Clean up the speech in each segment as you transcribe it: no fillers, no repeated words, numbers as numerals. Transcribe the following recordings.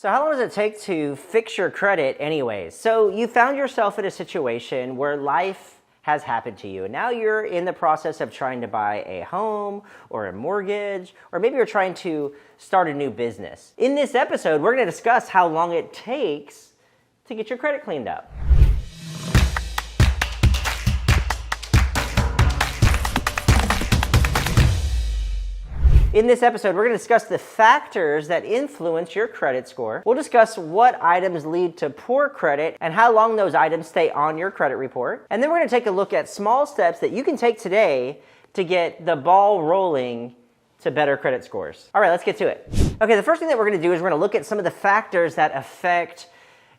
So how long does it take to fix your credit anyways? So you found yourself in a situation where life has happened to you, and now you're in the process of trying to buy a home or a mortgage, or maybe you're trying to start a new business. In this episode, we're going to discuss how long it takes to get your credit cleaned up. In this episode, we're going to discuss the factors that influence your credit score. We'll discuss what items lead to poor credit and how long those items stay on your credit report. And then we're going to take a look at small steps that you can take today to get the ball rolling to better credit scores. All right, let's get to it. Okay, the first thing that we're going to do is we're going to look at some of the factors that affect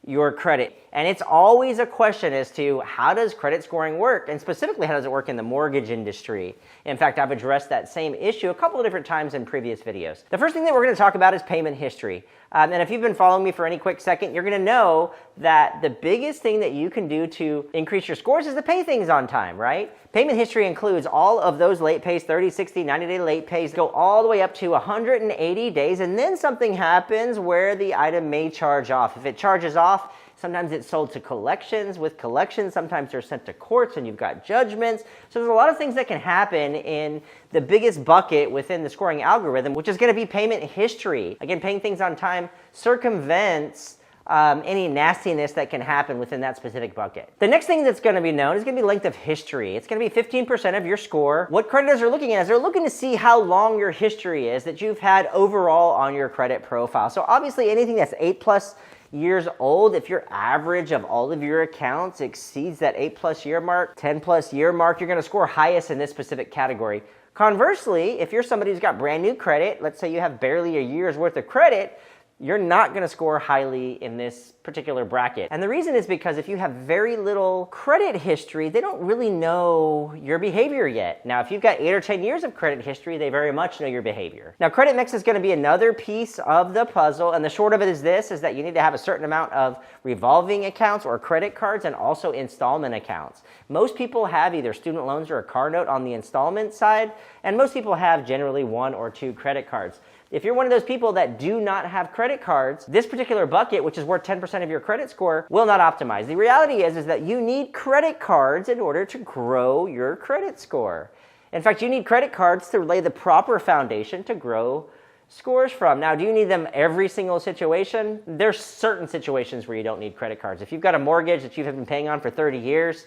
your credit. And it's always a question as to how does credit scoring work, and specifically how does it work in the mortgage industry. In fact, I've addressed that same issue a couple of different times in previous videos. The first thing that we're going to talk about is payment history. And if you've been following me for any quick second, you're going to know that the biggest thing that you can do to increase your scores is to pay things on time, right? Payment history includes all of those late pays, 30, 60, 90-day late pays, go all the way up to 180 days, and then something happens where the item may charge off. If it charges off, sometimes it's sold to collections. With collections, sometimes they're sent to courts and you've got judgments. So there's a lot of things that can happen in the biggest bucket within the scoring algorithm, which is going to be payment history. Again, paying things on time circumvents any nastiness that can happen within that specific bucket. The next thing that's going to be known is going to be length of history. It's going to be 15% of your score. What creditors are looking at is they're looking to see how long your history is that you've had overall on your credit profile. So obviously anything that's 8+ years old, if your average of all of your accounts exceeds that 8+ year mark, 10+ year mark, you're going to score highest in this specific category. Conversely, if you're somebody who's got brand new credit, let's say you have barely a year's worth of credit, you're not going to score highly in this particular bracket. And the reason is because if you have very little credit history, they don't really know your behavior yet. Now, if you've got 8 or 10 years of credit history, they very much know your behavior. Now, credit mix is going to be another piece of the puzzle, and the short of it is this, is that you need to have a certain amount of revolving accounts or credit cards and also installment accounts. Most people have either student loans or a car note on the installment side, and most people have generally 1 or 2 credit cards. If you're one of those people that do not have credit cards, this particular bucket, which is worth 10% of your credit score, will not optimize. The reality is that you need credit cards in order to grow your credit score. In fact, you need credit cards to lay the proper foundation to grow scores from. Now, do you need them every single situation? There's certain situations where you don't need credit cards. If you've got a mortgage that you've been paying on for 30 years,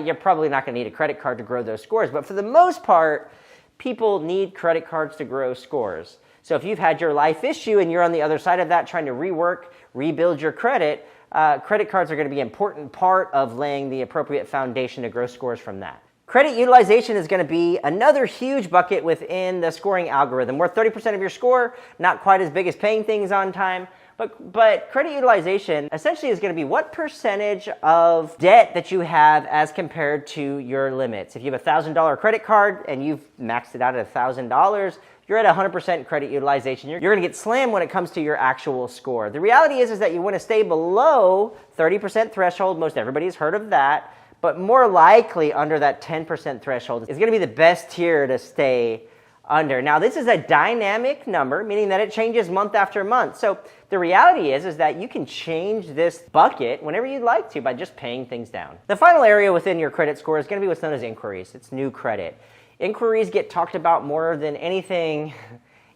you're probably not going to need a credit card to grow those scores. But for the most part, people need credit cards to grow scores. So if you've had your life issue and you're on the other side of that trying to rebuild your credit, credit cards are going to be an important part of laying the appropriate foundation to grow scores from that. Credit utilization is going to be another huge bucket within the scoring algorithm. Worth 30% of your score, not quite as big as paying things on time. But credit utilization essentially is going to be what percentage of debt that you have as compared to your limits. If you have a $1,000 credit card and you've maxed it out at $1,000, you're at 100% credit utilization. You're going to get slammed when it comes to your actual score. The reality is that you want to stay below 30% threshold. Most everybody's heard of that. But more likely under that 10% threshold is going to be the best tier to stay under. Now, this is a dynamic number, meaning that it changes month after month. So the reality is that you can change this bucket whenever you'd like to by just paying things down. The final area within your credit score is going to be what's known as inquiries. It's new credit. Inquiries get talked about more than anything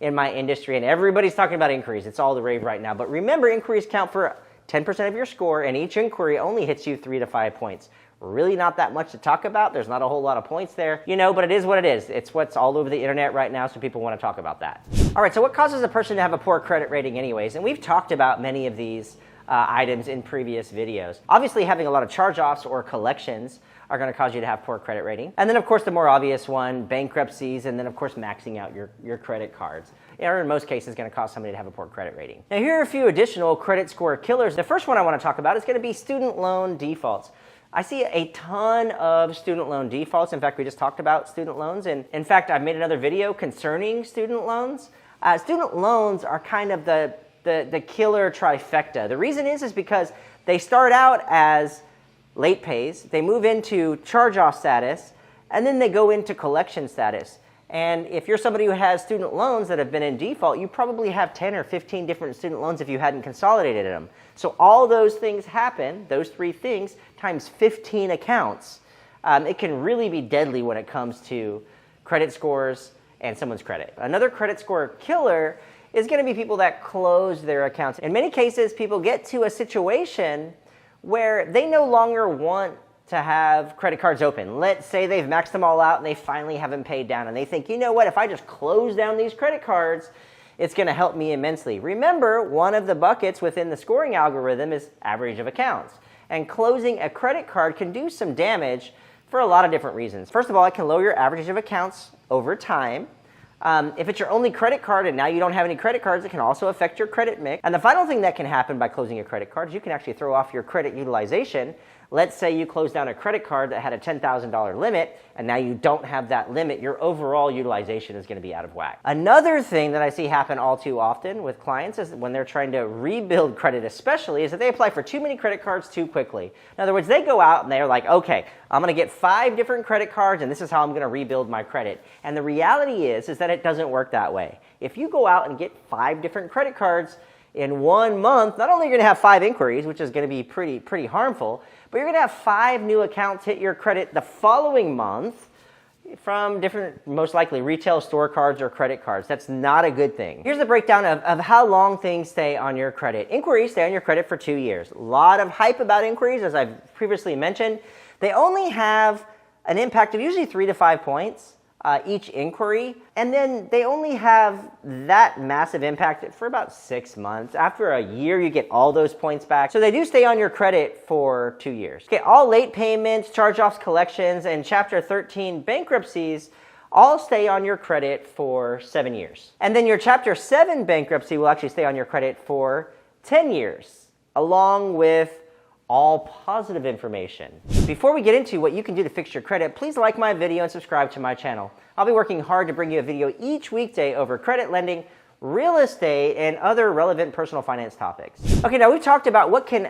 in my industry, and everybody's talking about inquiries. It's all the rave right now. But remember, inquiries count for 10% of your score, and each inquiry only hits you 3 to 5 points. Really not that much to talk about. There's not a whole lot of points there, but it is what it is. It's what's all over the internet right now, so people want to talk about that. All right, so what causes a person to have a poor credit rating anyways? And we've talked about many of these items in previous videos. Obviously, having a lot of charge-offs or collections are going to cause you to have poor credit rating. And then, of course, the more obvious one, bankruptcies, and then, of course, maxing out your credit cards. Or in most cases, going to cause somebody to have a poor credit rating. Now, here are a few additional credit score killers. The first one I want to talk about is going to be student loan defaults. I see a ton of student loan defaults. In fact, we just talked about student loans. And in fact, I've made another video concerning student loans. Student loans are kind of the killer trifecta. The reason is because they start out as late pays, they move into charge-off status, and then they go into collection status. And if you're somebody who has student loans that have been in default, you probably have 10 or 15 different student loans if you hadn't consolidated them. So all those things happen, those 3 things, times 15 accounts. It can really be deadly when it comes to credit scores and someone's credit. Another credit score killer is going to be people that close their accounts. In many cases, people get to a situation where they no longer want to have credit cards open. Let's say they've maxed them all out and they finally haven't paid down, and they think, you know what, if I just close down these credit cards, it's going to help me immensely. Remember, one of the buckets within the scoring algorithm is average of accounts. And closing a credit card can do some damage for a lot of different reasons. First of all, it can lower your average of accounts over time. If it's your only credit card and now you don't have any credit cards, it can also affect your credit mix. And the final thing that can happen by closing a credit card is you can actually throw off your credit utilization. Let's say you close down a credit card that had a $10,000 limit, and now you don't have that limit. Your overall utilization is going to be out of whack. Another thing that I see happen all too often with clients is when they're trying to rebuild credit especially, is that they apply for too many credit cards too quickly. In other words, they go out and they're like, okay, I'm going to get 5 different credit cards, and this is how I'm going to rebuild my credit. And the reality is that it doesn't work that way. If you go out and get 5 different credit cards in 1 month, not only are you going to have 5 inquiries, which is going to be pretty harmful, but you're going to have 5 new accounts hit your credit the following month from different, most likely, retail store cards or credit cards. That's not a good thing. Here's the breakdown of how long things stay on your credit. Inquiries stay on your credit for 2 years. A lot of hype about inquiries, as I've previously mentioned. They only have an impact of usually 3 to 5 points each inquiry, and then they only have that massive impact for about 6 months. After a year, you get all those points back. So they do stay on your credit for 2 years. Okay, all late payments, charge-offs, collections, and Chapter 13 bankruptcies all stay on your credit for 7 years. And then your Chapter 7 bankruptcy will actually stay on your credit for 10 years, along with all positive information. Before we get into what you can do to fix your credit, please like my video and subscribe to my channel. I'll be working hard to bring you a video each weekday over credit lending, real estate, and other relevant personal finance topics. Okay, now we've talked about what can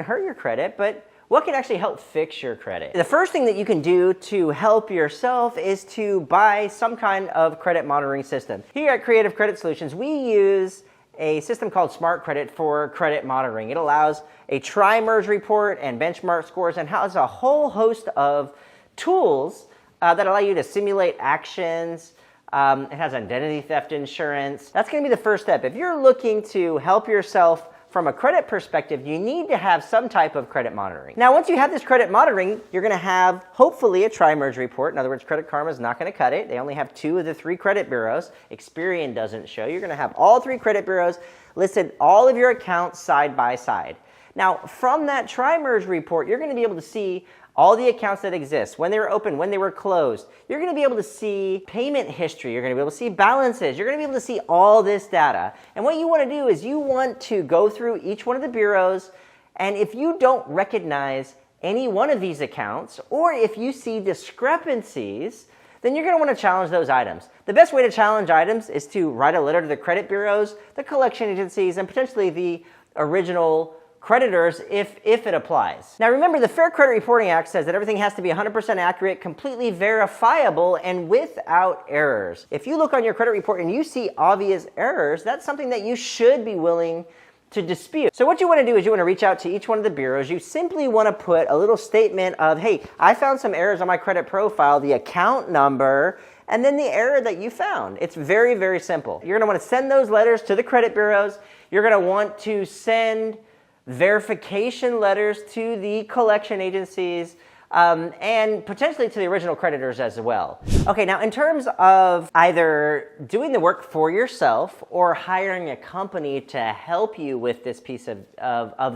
hurt your credit, but what can actually help fix your credit? The first thing that you can do to help yourself is to buy some kind of credit monitoring system. Here at Creative Credit Solutions, we use a system called Smart Credit for credit monitoring. It allows a tri-merge report and benchmark scores and has a whole host of tools that allow you to simulate actions. It has identity theft insurance. That's going to be the first step. If you're looking to help yourself from a credit perspective, you need to have some type of credit monitoring. Now, once you have this credit monitoring, you're going to have, hopefully, a tri-merge report. In other words, Credit Karma is not going to cut it. They only have 2 of the 3 credit bureaus. Experian doesn't show. You're going to have all 3 credit bureaus listed, all of your accounts side by side. Now, from that tri-merge report, you're going to be able to see all the accounts that exist, when they were open, when they were closed. You're going to be able to see payment history. You're going to be able to see balances. You're going to be able to see all this data. And what you want to do is you want to go through each one of the bureaus, and if you don't recognize any one of these accounts, or if you see discrepancies, then you're going to want to challenge those items. The best way to challenge items is to write a letter to the credit bureaus, the collection agencies, and potentially the original creditors if it applies. Now remember, the Fair Credit Reporting Act says that everything has to be 100% accurate, completely verifiable, and without errors. If you look on your credit report and you see obvious errors, that's something that you should be willing to dispute. So what you want to do is you want to reach out to each one of the bureaus. You simply want to put a little statement of, hey, I found some errors on my credit profile, the account number, and then the error that you found. It's very, very simple. You're going to want to send those letters to the credit bureaus. You're going to want to send verification letters to the collection agencies, and potentially to the original creditors as well. Okay, now in terms of either doing the work for yourself or hiring a company to help you with this piece of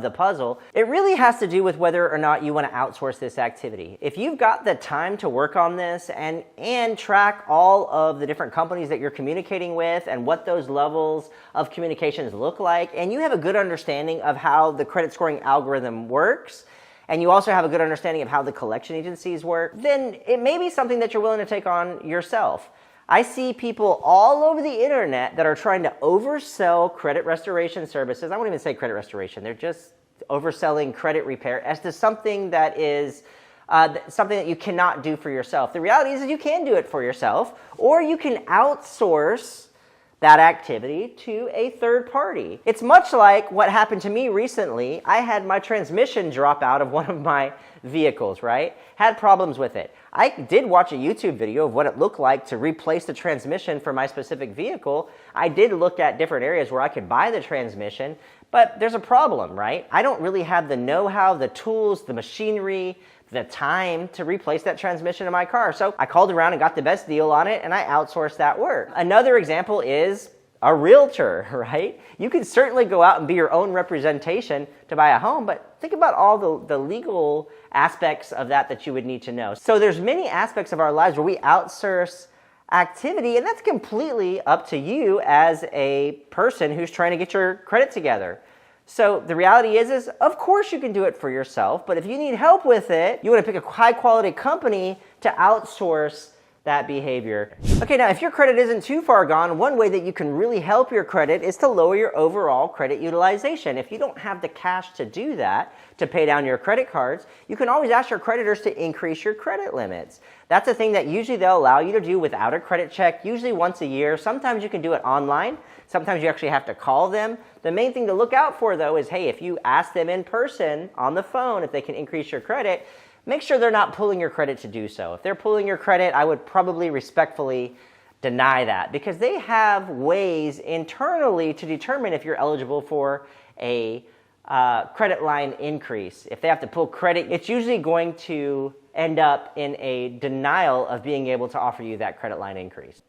the puzzle, it really has to do with whether or not you want to outsource this activity. If you've got the time to work on this and track all of the different companies that you're communicating with and what those levels of communications look like, and you have a good understanding of how the credit scoring algorithm works, and you also have a good understanding of how the collection agencies work, then it may be something that you're willing to take on yourself. I see people all over the internet that are trying to oversell credit restoration services. I won't even say credit restoration. They're just overselling credit repair as to something that is something that you cannot do for yourself. The reality is you can do it for yourself, or you can outsource that activity to a third party. It's much like what happened to me recently. I had my transmission drop out of one of my vehicles, right? Had problems with it. I did watch a YouTube video of what it looked like to replace the transmission for my specific vehicle. I did look at different areas where I could buy the transmission, but there's a problem, right? I don't really have the know-how, the tools, the machinery, the time to replace that transmission in my car. So I called around and got the best deal on it, and I outsourced that work. Another example is a realtor, right? You can certainly go out and be your own representation to buy a home, but think about all the legal aspects of that you would need to know. So there's many aspects of our lives where we outsource activity, and that's completely up to you as a person who's trying to get your credit together. So the reality is of course you can do it for yourself, but if you need help with it, you want to pick a high quality company to outsource that behavior. Okay, now if your credit isn't too far gone, one way that you can really help your credit is to lower your overall credit utilization. If you don't have the cash to do that, to pay down your credit cards, you can always ask your creditors to increase your credit limits. That's a thing that usually they'll allow you to do without a credit check, usually once a year. Sometimes you can do it online. Sometimes you actually have to call them. The main thing to look out for, though, is, hey, if you ask them in person on the phone if they can increase your credit, make sure they're not pulling your credit to do so. If they're pulling your credit, I would probably respectfully deny that, because they have ways internally to determine if you're eligible for a credit line increase. If they have to pull credit, it's usually going to end up in a denial of being able to offer you that credit line increase.